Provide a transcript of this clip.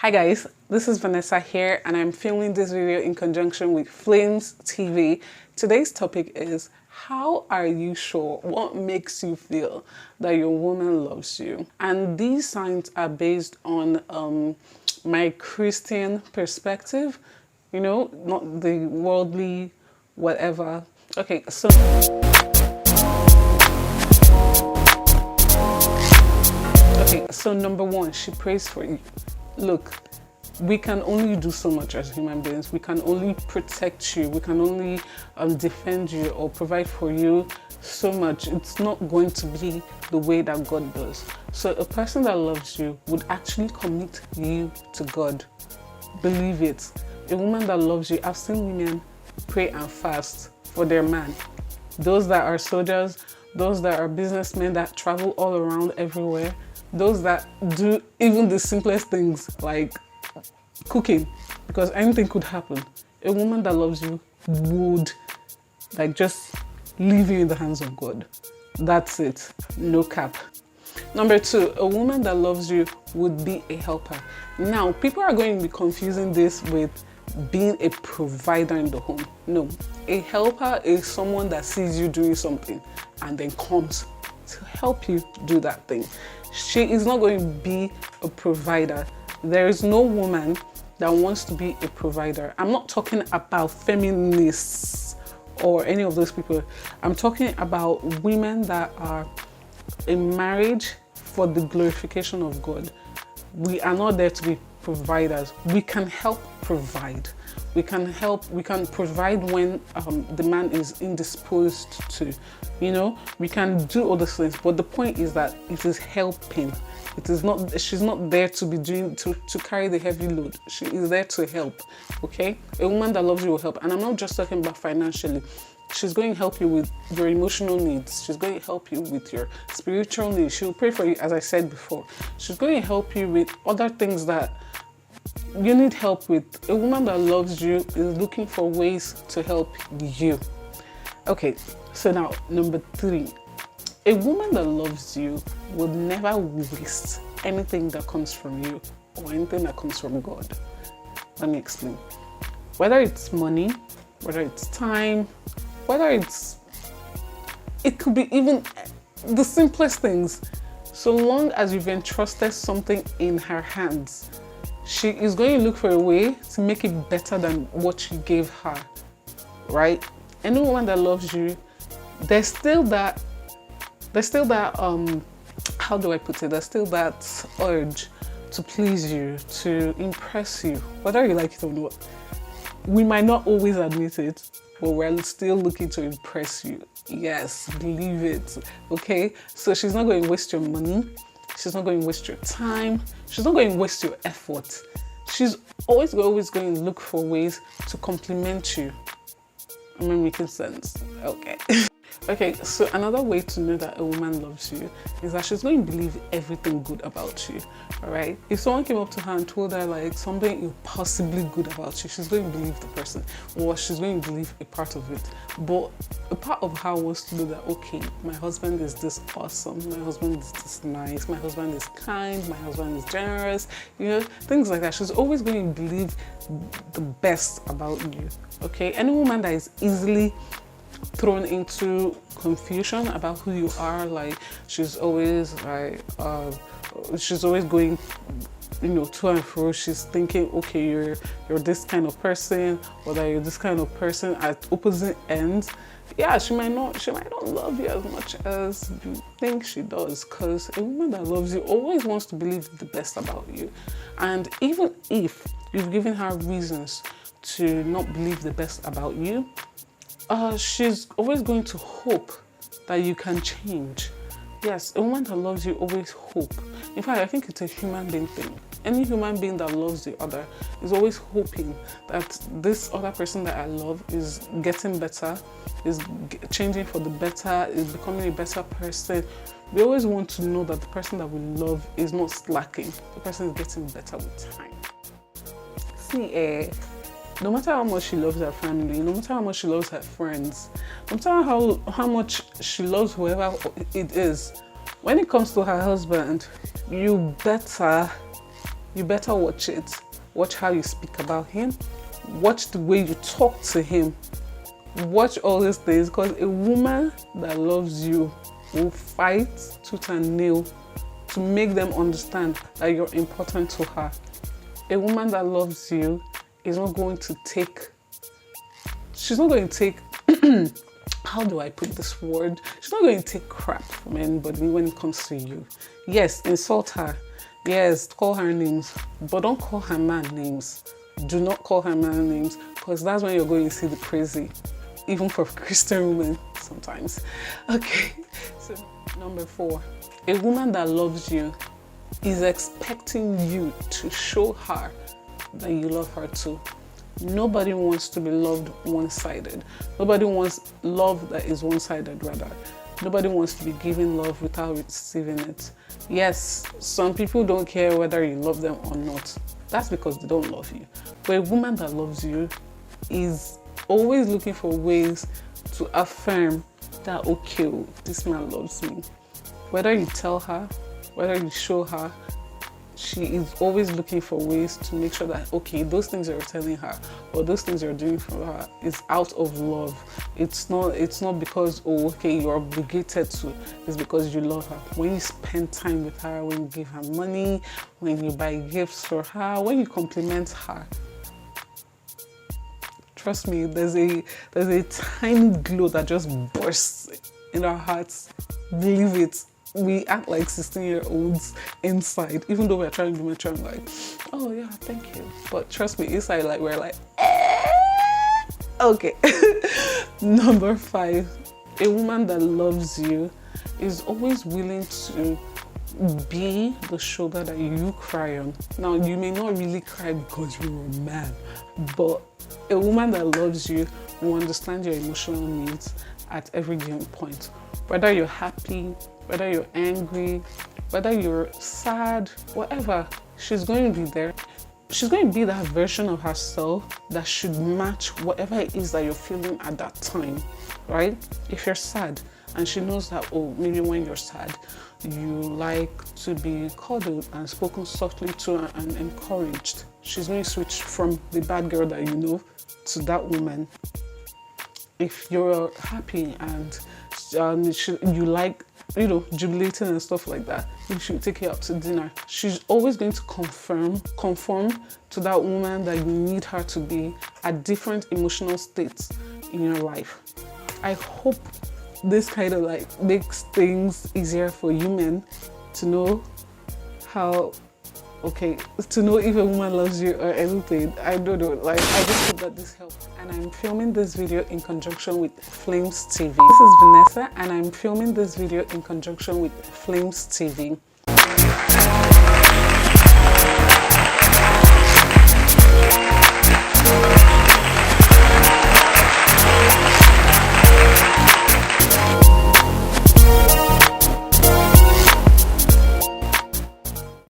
Hi guys, this is Vanessa here and I'm filming this video in conjunction with Flames TV. Today's topic is, how are you sure? What makes you feel that your woman loves you? And these signs are based on my Christian perspective, you know, not the worldly whatever. Okay, so number one, she prays for you. Look, we can only do so much as human beings. We can only protect you. We can only defend you or provide for you so much. It's not going to be the way that God does. So a person that loves you would actually commit you to God. Believe it. A woman that loves you, I've seen women pray and fast for their man. Those that are soldiers, those that are businessmen that travel all around everywhere, those that do even the simplest things like cooking, because anything could happen. A woman that loves you would just leave you in the hands of God. That's it. No cap. Number two, a woman that loves you would be a helper. Now, people are going to be confusing this with being a provider in the home. No, a helper is someone that sees you doing something and then comes to help you do that thing. She is not going to be a provider. There is no woman that wants to be a provider. I'm not talking about feminists or any of those people. I'm talking about women that are in marriage for the glorification of God. We are not there to be providers. We can help provide. We can provide when the man is indisposed to, you know, we can do all those things. But the point is that it is helping. It is not, she's not there to be doing, to carry the heavy load. She is there to help, okay? A woman that loves you will help. And I'm not just talking about financially. She's going to help you with your emotional needs. She's going to help you with your spiritual needs. She'll pray for you, as I said before. She's going to help you with other things that you need help with. A woman that loves you is looking for ways to help you. Okay, so now number three, a woman that loves you will never waste anything that comes from you or anything that comes from God. Let me explain. Whether it's money, whether it's time, whether it could be even the simplest things. So long as you've entrusted something in her hands, she is going to look for a way to make it better than what you gave her, right? Any woman that loves you, there's still that, how do I put it? There's still that urge to please you, to impress you, whether you like it or not. We might not always admit it, but we're still looking to impress you. Yes, believe it, okay? So she's not going to waste your money. She's not going to waste your time. She's not going to waste your effort. She's always going to look for ways to compliment you. Am I making sense? Okay. Okay, so another way to know that a woman loves you is that she's going to believe everything good about you, all right? If someone came up to her and told her like something impossibly good about you, she's going to believe the person, or she's going to believe a part of it. But a part of her wants to know that, okay, my husband is this awesome, my husband is this nice, my husband is kind, my husband is generous, you know, things like that. She's always going to believe the best about you, okay? Any woman that is easily thrown into confusion about who you are, like she's always going, you know, to and fro. She's thinking, okay, you're this kind of person, or that you're this kind of person at opposite ends. Yeah, she might not love you as much as you think she does, because a woman that loves you always wants to believe the best about you. And even if you've given her reasons to not believe the best about you, she's always going to hope that you can change. Yes, a woman that loves you always hope. In fact, I think it's a human being thing. Any human being that loves the other is always hoping that this other person that I love is getting better, is changing for the better, is becoming a better person. We always want to know that the person that we love is not slacking. The person is getting better with time. See, no matter how much she loves her family, no matter how much she loves her friends, no matter how much she loves whoever it is, when it comes to her husband, you better you better watch it. Watch how you speak about him. Watch the way you talk to him. Watch all these things, because a woman that loves you will fight tooth and nail to make them understand that you're important to her. A woman that loves you is not going to take, she's not going to take, how do I put this word? She's not going to take crap from anybody when it comes to you. Yes, insult her. Yes, call her names, but don't call her man names. Do not call her man names, because that's when you're going to see the crazy, even for Christian women sometimes. Okay, so number 4, a woman that loves you is expecting you to show her that you love her too. Nobody wants to be loved one-sided. Nobody wants love that is one-sided, rather. Nobody wants to be giving love without receiving it. Yes, some people don't care whether you love them or not. That's because they don't love you. But a woman that loves you is always looking for ways to affirm that, okay, this man loves me. Whether you tell her, whether you show her, she is always looking for ways to make sure that, okay, those things you're telling her or those things you're doing for her is out of love. It's not because, oh, okay, you're obligated to. It's because you love her. When you spend time with her, when you give her money, when you buy gifts for her, when you compliment her, trust me, there's a tiny glow that just bursts in our hearts. Believe it. We act like 16-year-olds inside, even though we're trying to be mature. I'm like, oh yeah, thank you. But trust me, inside, like, we're like, okay. Number 5, a woman that loves you is always willing to be the shoulder that you cry on. Now, you may not really cry because you're a man, but a woman that loves you will understand your emotional needs at every given point. Whether you're happy, whether you're angry, whether you're sad, whatever, she's going to be there. She's going to be that version of herself that should match whatever it is that you're feeling at that time, right? If you're sad and she knows that, oh, maybe when you're sad, you like to be cuddled and spoken softly to and encouraged, she's going to switch from the bad girl that you know to that woman. If you're happy and you like, jubilating and stuff like that, you should take her out to dinner. She's always going to conform to that woman that you need her to be at different emotional states in your life. I hope this kind of like makes things easier for you men to know how, to know if a woman loves you or anything. I don't know, like, I just hope that this helps. And I'm filming this video in conjunction with Flames TV. This is Vanessa, and I'm filming this video in conjunction with Flames TV.